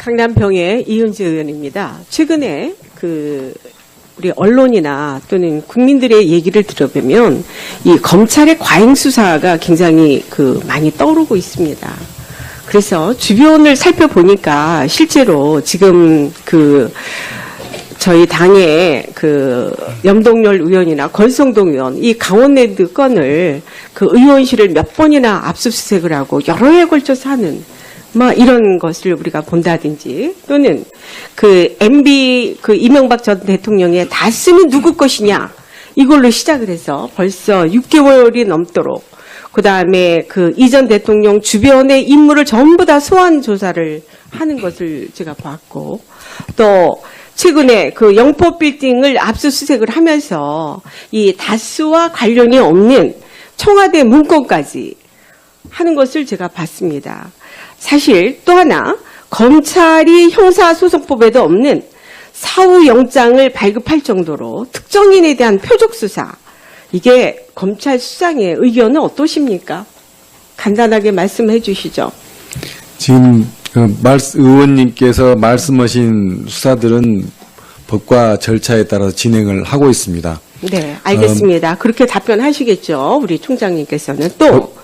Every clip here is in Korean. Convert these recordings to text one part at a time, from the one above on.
강남병의 이은지 의원입니다. 최근에 우리 언론이나 또는 국민들의 얘기를 들어보면 이 검찰의 과잉 수사가 굉장히 많이 떠오르고 있습니다. 그래서 주변을 살펴보니까 실제로 지금 저희 당의 염동열 의원이나 권성동 의원 이 강원랜드 건을 의원실을 몇 번이나 압수수색을 하고 여러 해에 걸쳐서 하는 이런 것을 우리가 본다든지 또는 MB 이명박 전 대통령의 다스는 누구 것이냐 이걸로 시작을 해서 벌써 6개월이 넘도록 그다음에 이전 대통령 주변의 인물을 전부 다 소환 조사를 하는 것을 제가 봤고 또 최근에 영포 빌딩을 압수수색을 하면서 이 다스와 관련이 없는 청와대 문건까지 하는 것을 제가 봤습니다. 사실 또 하나 검찰이 형사소송법에도 없는 사후영장을 발급할 정도로 특정인에 대한 표적수사 이게 검찰 수장의 의견은 어떠십니까? 간단하게 말씀해 주시죠. 지금 의원님께서 말씀하신 수사들은 법과 절차에 따라서 진행을 하고 있습니다. 네, 알겠습니다. 그렇게 답변하시겠죠. 우리 총장님께서는 또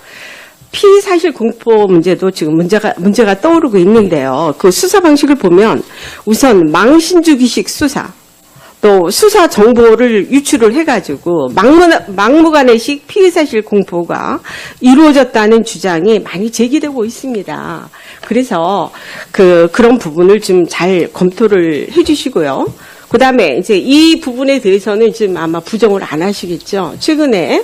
피의사실 공포 문제도 지금 문제가 떠오르고 있는데요. 수사 방식을 보면 우선 망신주기식 수사, 또 수사 정보를 유출을 해가지고 막무가내식 피의사실 공포가 이루어졌다는 주장이 많이 제기되고 있습니다. 그래서 그런 부분을 좀 잘 검토를 해주시고요. 그다음에 이제 이 부분에 대해서는 지금 아마 부정을 안 하시겠죠. 최근에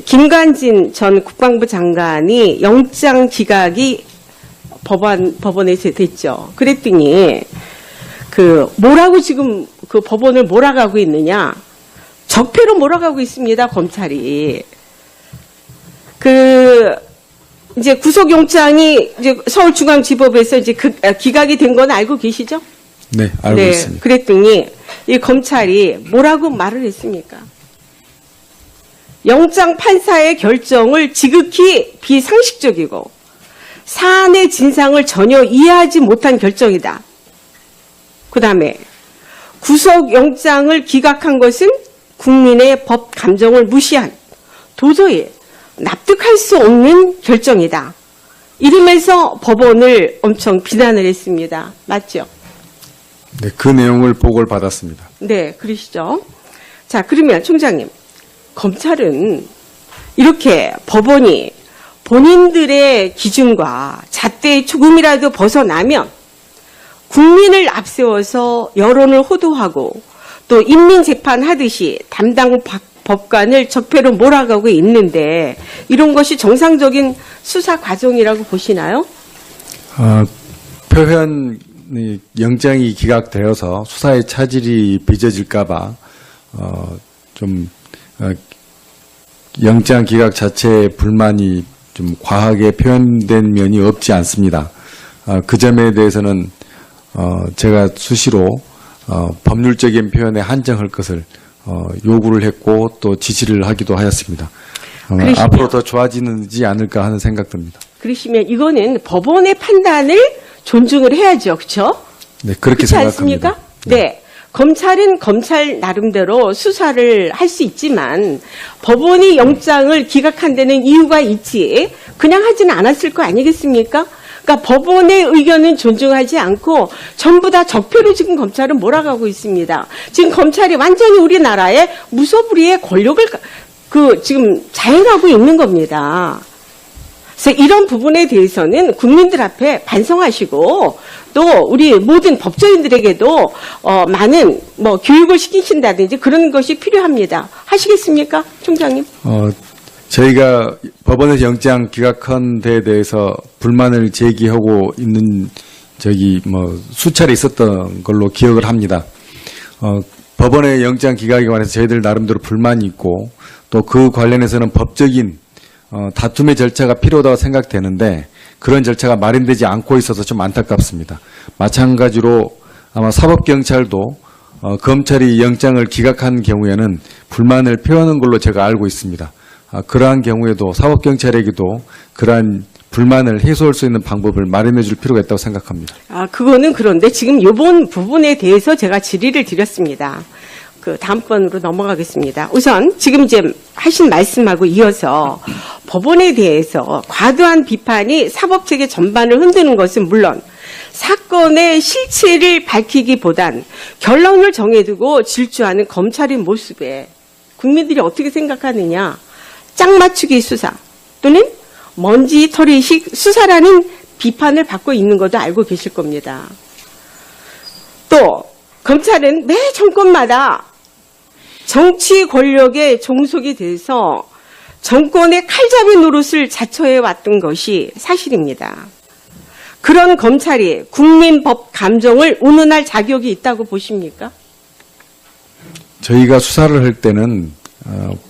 김관진 전 국방부 장관이 영장 기각이 법원에서 됐죠. 그랬더니 뭐라고 지금 법원을 몰아가고 있느냐? 적폐로 몰아가고 있습니다, 검찰이. 이제 구속영장이 이제 서울중앙지법에서 이제 기각이 된 건 알고 계시죠? 네, 알고 있습니다. 그랬더니 이 검찰이 뭐라고 말을 했습니까? 영장 판사의 결정을 지극히 비상식적이고 사안의 진상을 전혀 이해하지 못한 결정이다. 그다음에 구속영장을 기각한 것은 국민의 법 감정을 무시한 도저히 납득할 수 없는 결정이다. 이러면서 법원을 엄청 비난을 했습니다. 맞죠? 네, 그 내용을 보고를 받았습니다. 네, 그러시죠. 자, 그러면 총장님, 검찰은 이렇게 법원이 본인들의 기준과 잣대에 조금이라도 벗어나면 국민을 앞세워서 여론을 호도하고 또 인민재판하듯이 담당 법관을 적폐로 몰아가고 있는데 이런 것이 정상적인 수사 과정이라고 보시나요? 표현 영장이 기각되어서 수사의 차질이 빚어질까봐 영장 기각 자체에 불만이 좀 과하게 표현된 면이 없지 않습니다. 그 점에 대해서는 제가 수시로 법률적인 표현에 한정할 것을 요구를 했고 또 지시를 하기도 하였습니다. 앞으로 더 좋아지지 않을까 하는 생각듭니다. 그러시면 이거는 법원의 판단을 존중을 해야죠, 그렇죠? 네, 그렇게 생각합니다. 않습니까? 네. 검찰은 검찰 나름대로 수사를 할 수 있지만 법원이 영장을 기각한 데는 이유가 있지 그냥 하지는 않았을 거 아니겠습니까? 그러니까 법원의 의견은 존중하지 않고 전부 다 적폐로 지금 검찰은 몰아가고 있습니다. 지금 검찰이 완전히 우리나라의 무소불위의 권력을 지금 자행하고 있는 겁니다. 그래서 이런 부분에 대해서는 국민들 앞에 반성하시고 또 우리 모든 법조인들에게도 많은 교육을 시키신다든지 그런 것이 필요합니다. 하시겠습니까, 총장님? 저희가 법원에서 영장 기각한 데에 대해서 불만을 제기하고 있는 수차례 있었던 걸로 기억을 합니다. 법원의 영장 기각에 관해서 저희들 나름대로 불만이 있고 또 그 관련해서는 법적인 다툼의 절차가 필요하다고 생각되는데 그런 절차가 마련되지 않고 있어서 좀 안타깝습니다. 마찬가지로 아마 사법경찰도 검찰이 영장을 기각한 경우에는 불만을 표하는 걸로 제가 알고 있습니다. 그러한 경우에도 사법경찰에게도 그러한 불만을 해소할 수 있는 방법을 마련해 줄 필요가 있다고 생각합니다. 그거는 그런데 지금 이번 부분에 대해서 제가 질의를 드렸습니다. 다음번으로 넘어가겠습니다. 우선 지금 이제 하신 말씀하고 이어서 법원에 대해서 과도한 비판이 사법체계 전반을 흔드는 것은 물론 사건의 실체를 밝히기보단 결론을 정해두고 질주하는 검찰의 모습에 국민들이 어떻게 생각하느냐. 짝맞추기 수사 또는 먼지털이식 수사라는 비판을 받고 있는 것도 알고 계실 겁니다. 또 검찰은 매 정권마다 정치 권력에 종속이 돼서 정권의 칼잡이 노릇을 자처해 왔던 것이 사실입니다. 그런 검찰이 국민 법 감정을 운운할 자격이 있다고 보십니까? 저희가 수사를 할 때는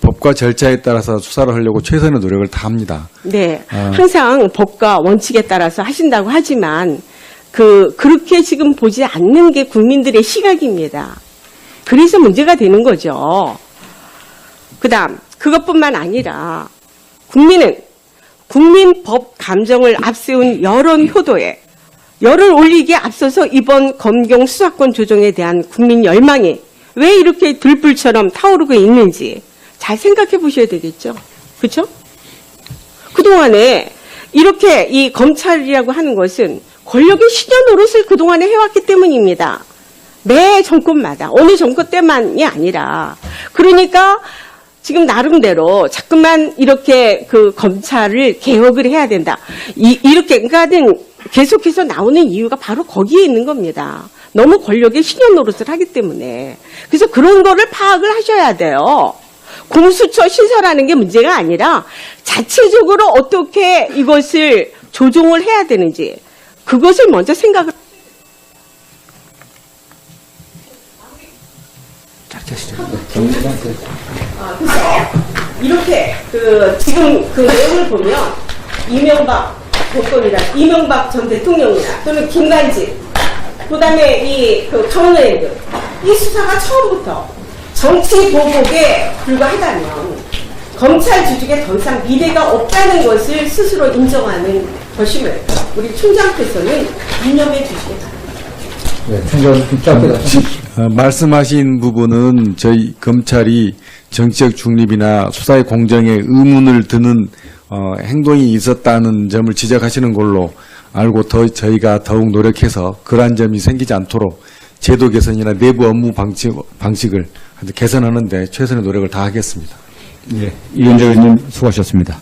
법과 절차에 따라서 수사를 하려고 최선의 노력을 다합니다. 네, 항상 법과 원칙에 따라서 하신다고 하지만 그렇게 지금 보지 않는 게 국민들의 시각입니다. 그래서 문제가 되는 거죠. 그다음 그것뿐만 아니라 국민은 국민 법 감정을 앞세운 여론 효도에 열을 올리기에 앞서서 이번 검경 수사권 조정에 대한 국민 열망이 왜 이렇게 들불처럼 타오르고 있는지 잘 생각해 보셔야 되겠죠. 그렇죠? 그동안에 이렇게 이 검찰이라고 하는 것은 권력의 신여 노릇을 그동안에 해왔기 때문입니다. 매 정권마다 어느 정권 때만이 아니라 그러니까 지금 나름대로 자꾸만 이렇게 검찰을 개혁을 해야 된다. 이렇게 그러니까는 계속해서 나오는 이유가 바로 거기에 있는 겁니다. 너무 권력의 신여 노릇을 하기 때문에. 그래서 그런 거를 파악을 하셔야 돼요. 공수처 신설하는 게 문제가 아니라 자체적으로 어떻게 이것을 조정을 해야 되는지 그것을 먼저 생각을. 이렇게 지금 내용을 보면 이명박 전 대통령이나 또는 김관진 그다음에 커먼웰드 이 수사가 처음부터 정치 보복에 불과하다면 검찰 조직에 더 이상 미래가 없다는 것을 스스로 인정하는 것임을 우리 총장께서는 유념해 주시기 바랍니다. 네, 총장 말씀하신 부분은 저희 검찰이 정치적 중립이나 수사의 공정에 의문을 드는 행동이 있었다는 점을 지적하시는 걸로 알고 저희가 더욱 노력해서 그러한 점이 생기지 않도록 제도 개선이나 내부 업무 방식을 개선하는 데 최선의 노력을 다하겠습니다. 네, 이현재 의원님 수고하셨습니다.